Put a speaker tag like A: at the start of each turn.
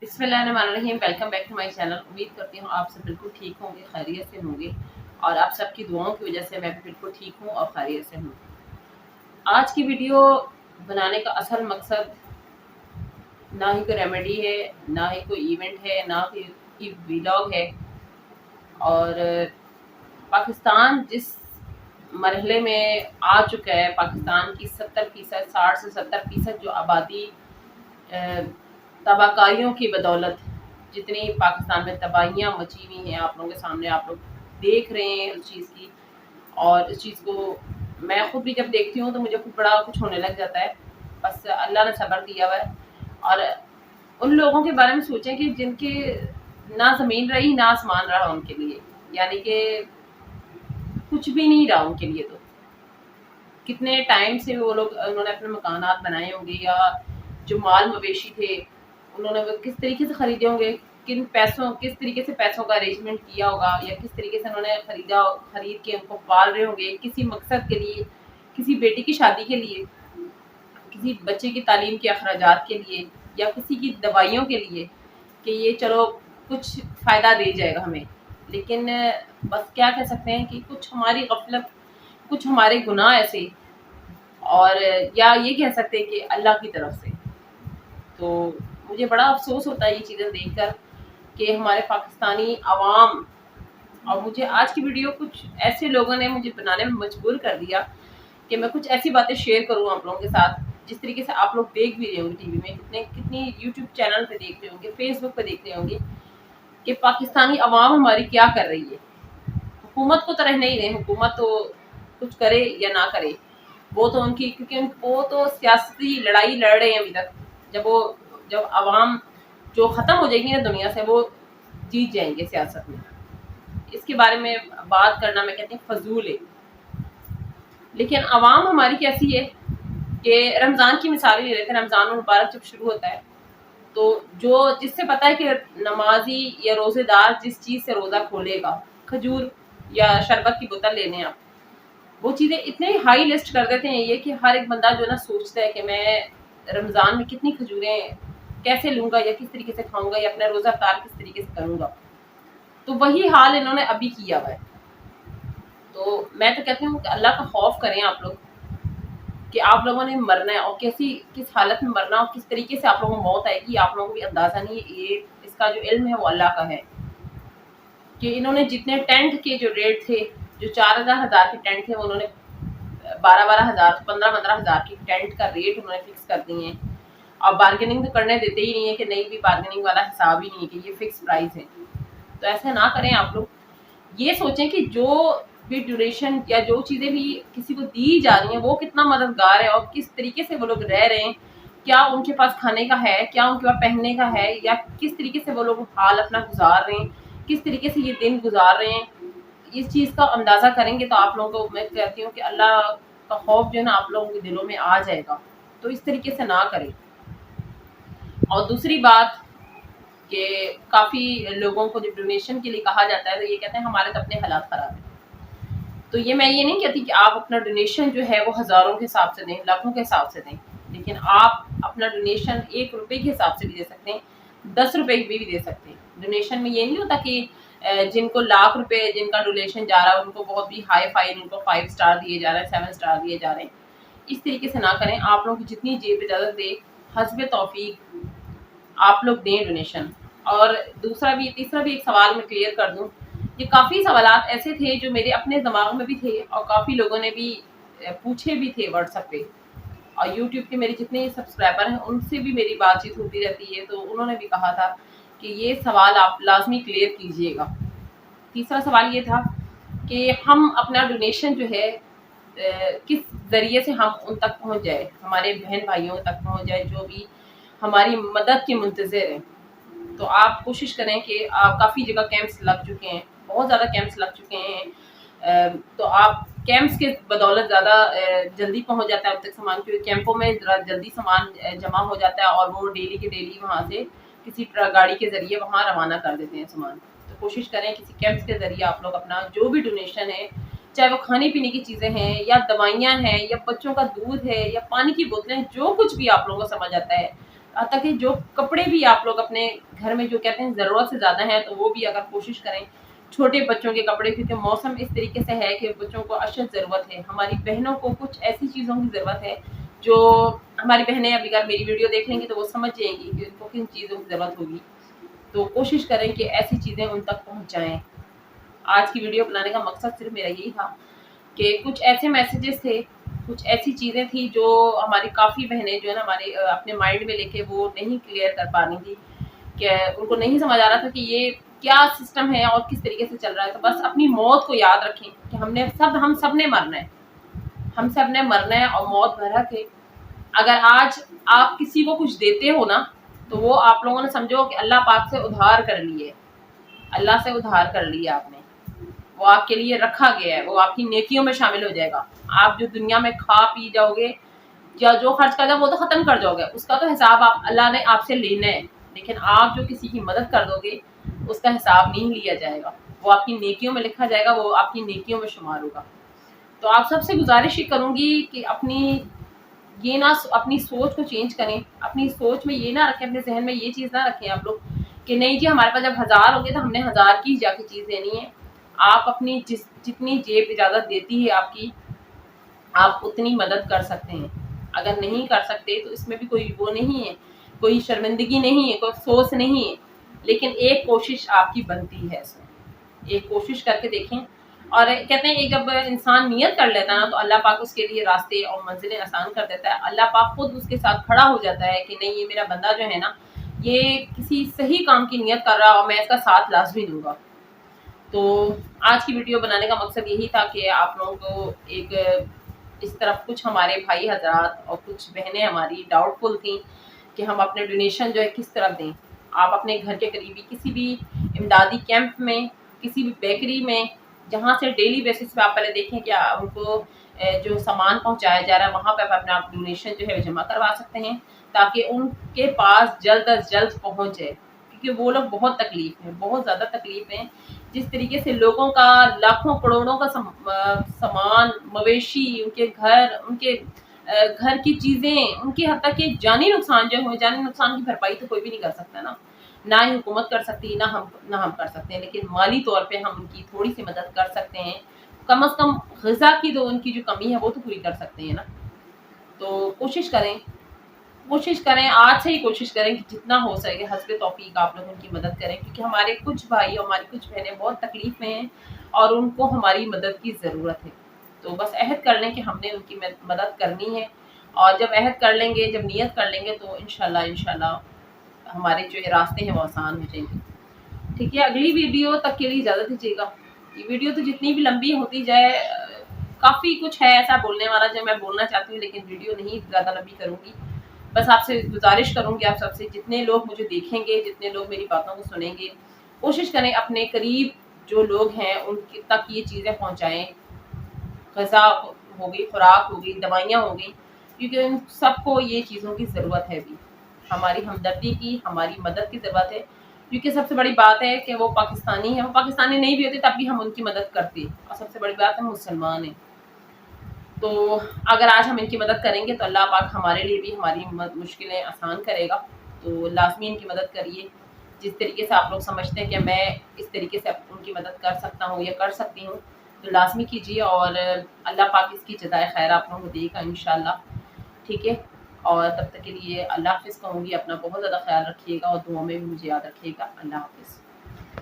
A: बिस्मिल्लाहिर्रहमानिर्रहीम। Welcome back to my channel. उम्मीद करती हूँ आप सब बिल्कुल ठीक होंगे, खैरियत से होंगे और आप सबकी दुआओं की वजह से मैं भी बिल्कुल ठीक हूँ और खैरियत से हूँ। आज की वीडियो बनाने का असल मकसद ना ही कोई रेमेडी है, ना ही कोई इवेंट है, ना ही व्लॉग है। और पाकिस्तान जिस मरहले में आ चुका है, पाकिस्तान की 70% 60 से 70% जो आबादी तबाहकारियों की बदौलत जितनी पाकिस्तान में तबाहियाँ मची हुई हैं, आप लोगों के सामने आप लोग देख रहे हैं उस चीज़ की। और इस चीज़ को मैं खुद भी जब देखती हूँ तो मुझे खुद बड़ा कुछ होने लग जाता है। बस अल्लाह ने सब्र दिया हुआ है। और उन लोगों के बारे में सोचें कि जिनके ना ज़मीन रही ना आसमान रहा उनके लिए, यानी कि कुछ भी नहीं रहा उनके लिए। तो कितने टाइम से वो लोग उन्होंने अपने मकानात बनाए होंगे, या जो माल मवेशी थे उन्होंने वो किस तरीके से खरीदे होंगे, किस तरीके से पैसों का अरेंजमेंट किया होगा, या किस तरीके से उन्होंने खरीद के उनको पाल रहे होंगे किसी मकसद के लिए, किसी बेटी की शादी के लिए, किसी बच्चे की तालीम के अखराजात के लिए, या किसी की दवाइयों के लिए कि ये चलो कुछ फ़ायदा दे जाएगा हमें। लेकिन बस क्या कह सकते हैं कि कुछ हमारी गफलत, कुछ हमारे गुनाह ऐसे, और या ये कह सकते हैं कि अल्लाह की तरफ से। तो मुझे बड़ा अफसोस होता है ये चीज़ें देखकर कि हमारे पाकिस्तानी अवाम, और मुझे आज की वीडियो कुछ ऐसे लोगों ने मुझे बनाने में मजबूर कर दिया कि मैं कुछ ऐसी बातें शेयर करूं आप लोगों के साथ जिस तरीके से आप लोग देख भी रहे होंगे टीवी में, कितनी यूट्यूब चैनल पे देख रहे होंगे, फेसबुक पे देख रहे होंगे कि पाकिस्तानी अवाम हमारी क्या कर रही है। हुकूमत को तो रह नहीं रहे, हुकूमत तो कुछ करे या ना करे, वो तो उनकी, क्योंकि वो तो सियासी लड़ाई लड़ रहे हैं अभी तक। जब अवाम जो ख़त्म हो जाएगी ना दुनिया से, वो जीत जाएंगे सियासत में। इसके बारे में बात करना मैं कहती हूँ फजूल है। लेकिन अवाम हमारी कैसी है कि रमज़ान की मिसाल ही ले लेते हैं। रमज़ान मुबारक जब शुरू होता है तो जिससे पता है कि नमाजी या रोज़ेदार जिस चीज़ से रोज़ा खोलेगा, खजूर या शरबत की बोतल लेने आप, वो चीज़ें इतने हाई लिस्ट कर देते हैं ये कि हर एक बंदा जो ना सोचता है कि मैं रमज़ान में कितनी खजूरें कैसे लूँगा, या किस तरीके से खाऊंगा, या अपना रोज़ा अफ्तार किस तरीके से करूँगा। तो वही हाल इन्होंने अभी किया हुआ है। तो मैं तो कहती हूँ कि अल्लाह का खौफ करें आप लोग कि आप लोगों ने मरना है, और किस हालत में मरना, और किस तरीके से आप लोगों को मौत आएगी आप लोगों को भी अंदाज़ा नहीं है। ये इसका जो इल्म है वो अल्लाह का है कि इन्होंने जितने टेंट के जो रेट थे, जो 4,000 के टेंट थे, वो उन्होंने 12,000 15,000 की टेंट का रेट उन्होंने फिक्स कर दिए हैं। और बार्गेनिंग तो करने देते ही नहीं है कि नहीं भी, बार्गेनिंग वाला हिसाब ही नहीं है कि ये फिक्स प्राइस है। तो ऐसा ना करें आप लोग। ये सोचें कि जो भी ड्यूरेशन या जो चीज़ें भी किसी को दी जा रही हैं वो कितना मददगार है, और किस तरीके से वो लोग रह रहे हैं, क्या उनके पास खाने का है, क्या उनके पास पहनने का है, या किस तरीके से वो लोग हाल अपना गुजार रहे हैं, किस तरीके से ये दिन गुजार रहे हैं। इस चीज़ का अंदाज़ा करेंगे तो आप लोगों को मैं कहती हूँ कि अल्लाह का खौफ जो है ना आप लोगों के दिलों में आ जाएगा। तो इस तरीके से ना करें। और दूसरी बात कि काफ़ी लोगों को जब डोनेशन के लिए कहा जाता है तो ये कहते हैं हमारे तो अपने हालात ख़राब हैं। तो मैं ये नहीं कहती कि आप अपना डोनेशन जो है वो हज़ारों के हिसाब से दें, लाखों के हिसाब से दें, लेकिन आप अपना डोनेशन 1 रुपये के हिसाब से भी दे सकते हैं, 10 रुपये भी दे सकते हैं। डोनेशन में ये नहीं होता कि जिनको लाख रुपए जिनका डोनेशन जा रहा है उनको बहुत भी हाई फाई, उनको 5 स्टार दिए जा रहे हैं, 7 स्टार दिए जा रहे हैं। इस तरीके से ना करें। आप लोग जितनी जेब इजाज़त दे, हस्ब तौफीक आप लोग दें डोनेशन। और तीसरा भी एक सवाल मैं क्लियर कर दूं। ये काफ़ी सवालात ऐसे थे जो मेरे अपने दिमाग में भी थे, और काफ़ी लोगों ने भी पूछे भी थे व्हाट्सएप पे, और यूट्यूब के मेरे जितने सब्सक्राइबर हैं उनसे भी मेरी बातचीत होती रहती है। तो उन्होंने भी कहा था कि ये सवाल आप लाजमी क्लियर कीजिएगा। तीसरा सवाल ये था कि हम अपना डोनेशन जो है किस ज़रिए से हम उन तक पहुंच जाए, हमारे बहन भाइयों तक पहुंच जाए जो भी हमारी मदद के मुंतज़िर हैं। तो आप कोशिश करें कि काफ़ी जगह कैंप्स लग चुके हैं, बहुत ज़्यादा कैंप्स लग चुके हैं। तो आप कैंप्स के बदौलत ज़्यादा जल्दी पहुंच जाता है अब तक सामान, क्योंकि कैंपों में जल्दी सामान जमा हो जाता है, और वो डेली के डेली वहाँ से किसी गाड़ी के ज़रिए वहाँ रवाना कर देते हैं सामान। तो कोशिश करें किसी कैंप्स के ज़रिए आप लोग अपना जो भी डोनेशन है, चाहे वो खाने पीने की चीज़ें हैं, या दवाइयाँ हैं, या बच्चों का दूध है, या पानी की बोतलें, जो कुछ भी आप लोगों को समझ आता है, حتیٰ کہ جو کپڑے بھی آپ لوگ اپنے گھر میں جو کہتے ہیں ضرورت سے زیادہ ہیں تو وہ بھی اگر کوشش کریں، چھوٹے بچوں کے کپڑے، کیونکہ موسم اس طریقے سے ہے کہ بچوں کو اشد ضرورت ہے، ہماری بہنوں کو کچھ ایسی چیزوں کی ضرورت ہے جو ہماری بہنیں ابھی اگر میری ویڈیو دیکھ لیں گی تو وہ سمجھ جائیں گی کہ ان کو کن چیزوں کی ضرورت ہوگی، تو کوشش کریں کہ ایسی چیزیں ان تک پہنچائیں۔ آج کی ویڈیو بنانے کا مقصد صرف میرا یہی تھا کہ کچھ ایسے میسیجز تھے، کچھ ایسی چیزیں تھیں جو ہماری کافی بہنیں جو ہے نا ہمارے اپنے مائنڈ میں لے کے وہ نہیں کلیئر کر پا رہی تھی، کہ ان کو نہیں سمجھ آ رہا تھا کہ یہ کیا سسٹم ہے اور کس طریقے سے چل رہا ہے۔ تو بس اپنی موت کو یاد رکھیں کہ ہم سب نے مرنا ہے، ہم سب نے مرنا ہے، اور موت برحق ہے۔ اگر آج آپ کسی کو کچھ دیتے ہو نا تو وہ آپ لوگوں نے سمجھو کہ اللہ پاک سے ادھار کر لیے، اللہ سے ادھار کر لیا آپ نے، وہ آپ کے لیے رکھا گیا ہے، وہ آپ کی نیکیوں میں شامل ہو جائے گا۔ آپ جو دنیا میں کھا پی جاؤ گے یا جو خرچ کر جاؤ وہ تو ختم کر جاؤ گے، اس کا تو حساب اللہ نے آپ سے لینا ہے، لیکن آپ جو کسی کی مدد کر دو گے اس کا حساب نہیں لیا جائے گا، وہ آپ کی نیکیوں میں لکھا جائے گا، وہ آپ کی نیکیوں میں شمار ہوگا۔ تو آپ سب سے گزارش یہ کروں گی کہ اپنی سوچ کو چینج کریں، اپنی سوچ میں یہ نہ رکھیں، اپنے ذہن میں یہ چیز نہ رکھیں آپ لوگ کہ نہیں جی ہمارے پاس جب 1000 ہوگے تو ہم نے 1000 کی جا کے چیز دینی ہے۔ آپ اپنی جتنی جیب اجازت دیتی ہے آپ اتنی مدد کر سکتے ہیں، اگر نہیں کر سکتے تو اس میں بھی کوئی وہ نہیں ہے، کوئی شرمندگی نہیں ہے، کوئی افسوس نہیں ہے، لیکن ایک کوشش آپ کی بنتی ہے، اس میں ایک کوشش کر کے دیکھیں۔ اور کہتے ہیں جب انسان نیت کر لیتا ہے نا تو اللہ پاک اس کے لیے راستے اور منزلیں آسان کر دیتا ہے، اللہ پاک خود اس کے ساتھ کھڑا ہو جاتا ہے کہ نہیں یہ میرا بندہ جو ہے نا یہ کسی صحیح کام کی نیت کر رہا اور میں اس کا ساتھ لازمی دوں گا۔ تو آج کی ویڈیو بنانے کا مقصد یہی تھا کہ آپ لوگوں کو ایک اس طرف کچھ ہمارے بھائی حضرات اور کچھ بہنیں ہماری ڈاؤٹ فل تھیں کہ ہم اپنے ڈونیشن جو ہے کس طرف دیں۔ آپ اپنے گھر کے قریبی کسی بھی امدادی کیمپ میں، کسی بھی بیکری میں، جہاں سے ڈیلی بیسس پہ آپ پہلے دیکھیں کہ ان کو جو سامان پہنچایا جا رہا ہے وہاں پہ اپنا ڈونیشن جو ہے جمع کروا سکتے ہیں، تاکہ ان کے پاس جلد از جلد پہنچ جائے، کیونکہ وہ لوگ بہت تکلیف ہیں، بہت زیادہ تکلیف ہیں۔ جس طریقے سے لوگوں کا لاکھوں کروڑوں کا سامان، مویشی، ان کے گھر کی چیزیں، ان کی حتیٰ کہ جانی نقصان جو ہے، جانی نقصان کی بھرپائی تو کوئی بھی نہیں کر سکتا نا، نہ ہی حکومت کر سکتی، نہ ہم کر سکتے ہیں، لیکن مالی طور پہ ہم ان کی تھوڑی سی مدد کر سکتے ہیں، کم از کم غذا کی تو ان کی جو کمی ہے وہ تو پوری کر سکتے ہیں نا۔ تو کوشش کریں، آج سے ہی کوشش کریں کہ جتنا ہو سکے حسب توفیق آپ لوگ ان کی مدد کریں، کیونکہ ہمارے کچھ بھائی اور ہماری کچھ بہنیں بہت تکلیف میں ہیں اور ان کو ہماری مدد کی ضرورت ہے۔ تو بس عہد کر لیں کہ ہم نے ان کی مدد کرنی ہے، اور جب عہد کر لیں گے، جب نیت کر لیں گے تو انشاءاللہ ہمارے جو راستے ہیں وہ آسان ہو جائیں گے۔ ٹھیک ہے، اگلی ویڈیو تک کے لیے اجازت دیجیے گا۔ یہ ویڈیو تو جتنی بھی لمبی ہوتی جائے، کافی کچھ ہے ایسا بولنے والا جو میں بولنا چاہتی ہوں، لیکن ویڈیو نہیں زیادہ لمبی کروں گی۔ بس آپ سے گزارش کروں گی، آپ سب سے جتنے لوگ مجھے دیکھیں گے، جتنے لوگ میری باتوں کو سنیں گے، کوشش کریں اپنے قریب جو لوگ ہیں ان تک یہ چیزیں پہنچائیں، غذا ہوگی، خوراک ہوگی، دوائیاں ہوگی، کیونکہ ان سب کو یہ چیزوں کی ضرورت ہے بھی، ہماری ہمدردی کی، ہماری مدد کی ضرورت ہے، کیونکہ سب سے بڑی بات ہے کہ وہ پاکستانی ہیں، وہ پاکستانی نہیں بھی ہوتے تب بھی ہم ان کی مدد کرتے، اور سب سے بڑی بات ہے مسلمان ہیں۔ تو اگر آج ہم ان کی مدد کریں گے تو اللہ پاک ہمارے لیے بھی ہماری مشکلیں آسان کرے گا، تو لازمی ان کی مدد کریے۔ جس طریقے سے آپ لوگ سمجھتے ہیں کہ میں اس طریقے سے ان کی مدد کر سکتا ہوں یا کر سکتی ہوں تو لازمی کیجیے، اور اللہ پاک اس کی جزائے خیر آپ لوگوں کو دے گا انشاءاللہ۔ ٹھیک ہے، اور تب تک کے لیے اللہ حافظ کہوں گی، اپنا بہت زیادہ خیال رکھیے گا اور دعاؤں میں بھی مجھے یاد رکھیے گا۔ اللہ حافظ۔